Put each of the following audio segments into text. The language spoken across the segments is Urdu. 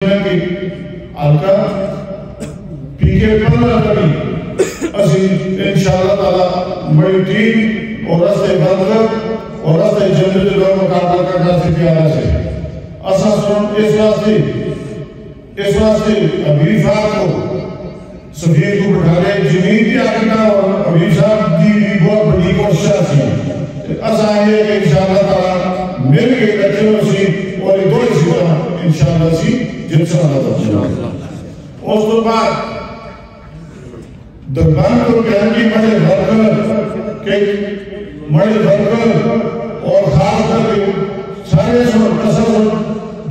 حلقہ پی کے 15 کبھی اسی انشاءاللہ تعالی بڑی ٹیم اور رستے بندر اور رستے جنرل جو مقابلہ کرنا سے پیارا سے اساں سن اس واسطے ابھی فاق کو سفیر کو بٹھارے جمعید کی آگنا اور ابھی صاحب دی بھی بہت بڑی کوششہ سی اساں یہ کہ انشاءاللہ تعالی مل کے کچھوں سی اور دو اسی طرح انشاءاللہ سی جلسہ اللہ اس تو بعد دربان کو کہنے کی مڑے بھرکر اور خاص کر کے سارے سن قصص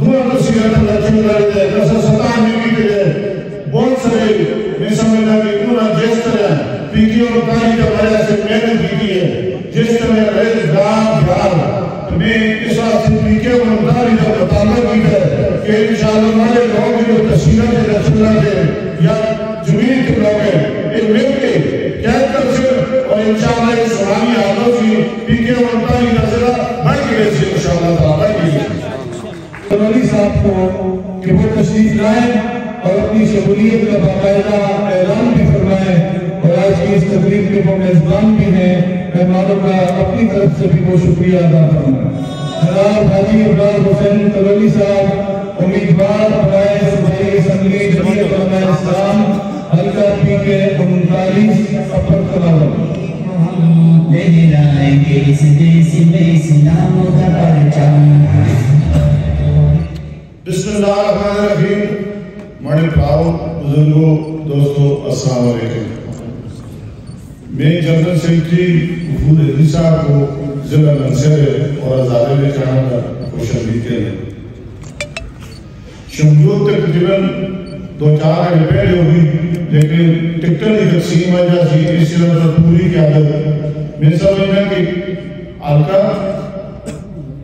دعا نصیحت لکھن لڑے دے قصص ستان نہیں بھی دے بہت سارے میں سمجھنا کہ انہوں نے جس طرح پیکی اور تاریخ کا وجہ سے محنت کی ہے جس طرح رہے گام بھار میں اس وقت سے پیکی اور تاریخ کا مطالعہ کی ہے کہ انشاءاللہ ہمارے لوگ جو تشہیرہ کے رسول اللہ کے یا جمعید کے لوگ ہیں ان مل کے قید کر سے اور انشاءاللہ اس سرانی آدھوں سے پیکی اور تاریخ کا ذرا بڑھ کے سے انشاءاللہ تعالیٰ علی صاحب کو کہ وہ تشریف لائیں اور اپنی شمولیت کا باقاعدہ اعلان بھی فرمائیں اور آج کی اس تقریب کے وہ میزبان بھی ہیں مہمانوں کا اپنی طرف سے بھی وہ شکریہ ادا فرمائیں جناب حاجی ابراز حسین تلوی صاحب امیدوار برائے صوبائی اسمبلی جمعیت علماء اسلام حلقہ پی کے 39 اپر کلاوہ لے لائیں گے اس دیسی میں اسلام کا پرچم بسم اللہ الرحمن الرحیم مانے پراؤ بزرگوں دوستو السلام علیکم میں جنرل سیکٹری وفود علی صاحب کو ضلع منصر اور ازادے میں چاہاں کا خوش آمدید کہتے ہیں شمجود تقریباً 2-4 گھنٹے پہلے ہوگی لیکن ٹکٹر کی تقسیم وجہ سے اس طرح پوری کی عادت میں سمجھنا کہ حلقہ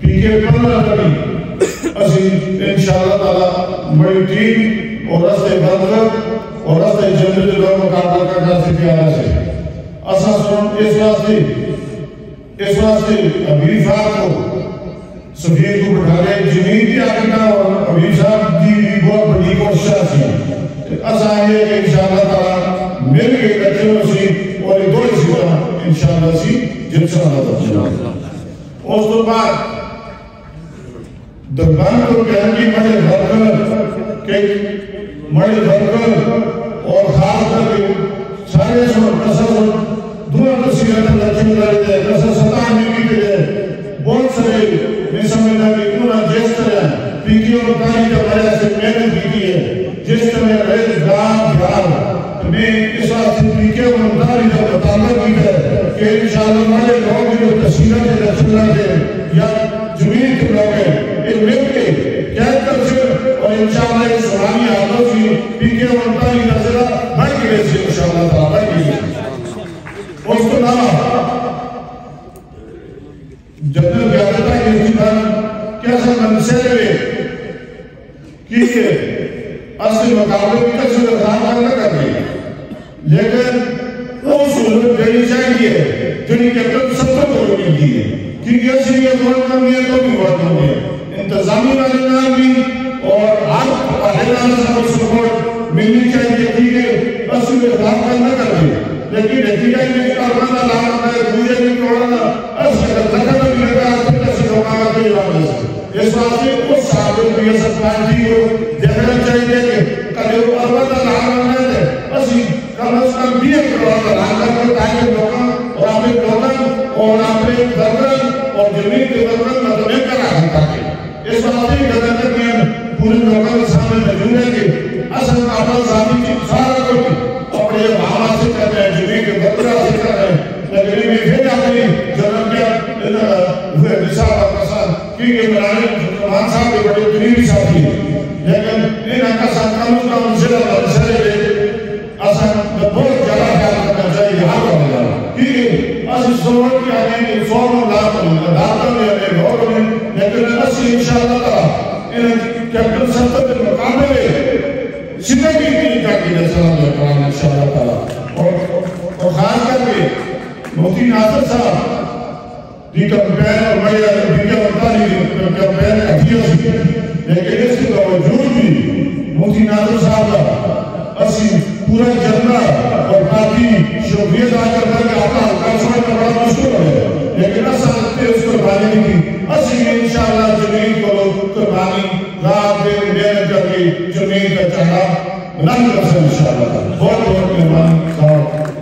پی کے 15 کبھی اسی انشاءاللہ تعالی بڑی ٹیم اور رستے بندر اور رستے جنرل جو مقابلہ کرنا سے پیارا سے اساں سن اس واسطے ابھی فاق کو سفیر کو بٹھارے جمعید کی آگنا اور ابھی صاحب دی بھی بہت بڑی کوششہ سی اساں یہ کہ انشاءاللہ تعالی مل کے کچھوں سی اور دو اسی طرح انشاءاللہ سی جلسہ اللہ اس تو بعد دربان کو کہنے کی مڑے بھرکر اور خاص کر کے سارے سن قصص دعا نصیحت لکھن لڑے دے قصص ستان نہیں بھی دے بہت سارے میں سمجھنا کہ انہوں نے جس طرح پیکی اور تاریخ کا وجہ سے محنت کی ہے جس طرح رہے گام بھار میں اس وقت سے پیکی اور تاریخ کا مطالعہ کی ہے کہ انشاءاللہ ہمارے لوگ جو تشہیرہ کے رسول اللہ کے یا جمعید کے لوگ ہیں ان مل کے قید کر سے اور انشاءاللہ اس سرانی آدھوں سے پیکی اور تاریخ کا ذرا بڑھ کے سے انشاءاللہ تعالیٰ اس کو علاوہ جنرل قیادتہ کے انتظام کیسا منصر ہوئے کہ اصل مقابلے کی تک سے رضام نہ کر رہی لیکن وہ صورت جنی چاہیے جنی کیپٹن سب پر دور ملتی ہے کیونکہ اسی لیے دور کرنی ہے تو بھی بڑھ کرنی ہے انتظامی والدان بھی اور آپ اہلان صاحب سپورٹ ملنی چاہیے کہ اصل رضام نہ کر رہی لیکن نتیجہ میں کرنا لانا ہے دوئے بھی توڑنا اصل رضام بھی لگا اپنے کسی روکا کے لیے اس واسطے اس صاحب بھی ایسا پانچی کو دیکھنا چاہیے کہ کبھی وہ اروانا لانا ہے اسی کم از کم بھی ایک روکا لانا ہے تاکہ لوگاں اور آپ ایک لوگاں اور آپ ایک درگن اور جمعید کے درگن مطمئن کرا سکتا ہے اس واسطے گدر میں پورے لوگاں کے سامنے موجود ہے کہ اصل کابل ثابت کی سارا کوئی اپنے بھاوا سے کر رہے ہیں جمعید کے درگن سے کر رہے ہیں لیکن میں پھر اپنی جنرل کے ہوئے نصاب اور قصد کیونکہ مرانے زمان صاحب کے بڑے قریبی ساتھی ہیں لیکن ان کا ساتھ کاموں کا منصر اور منصر ہے اصل بہت جگہ خیال کرنا چاہیے یہاں پر ملا کیونکہ اصل سوڑ کی آنے کی فورم داتا میں اپنے گھر میں لیکن اصل انشاءاللہ تعالی ان کیپٹن سلطت کے مقابلے سنے بھی نہیں کرتی ہے سلام علیکم انشاءاللہ تعالی اور خاص کر کے مفتی ناصر صاحب دی کمپین اور بڑے بھی کمپین کمپین اٹھیوں سے لیکن اس کے باوجود بھی مفتی ناظر صاحب اسی پورا جنہ اور باقی شکریہ ادا کرتا کہ آپ کا حلقہ سوئے کا بڑا مشکل ہے لیکن ایسا لگتے اس قربانی کی اسی انشاءاللہ جمعین کو قربانی رات دن محنت کر کے جمعین کا چہرہ بلند کر سے انشاءاللہ بہت بہت مہربانی صاحب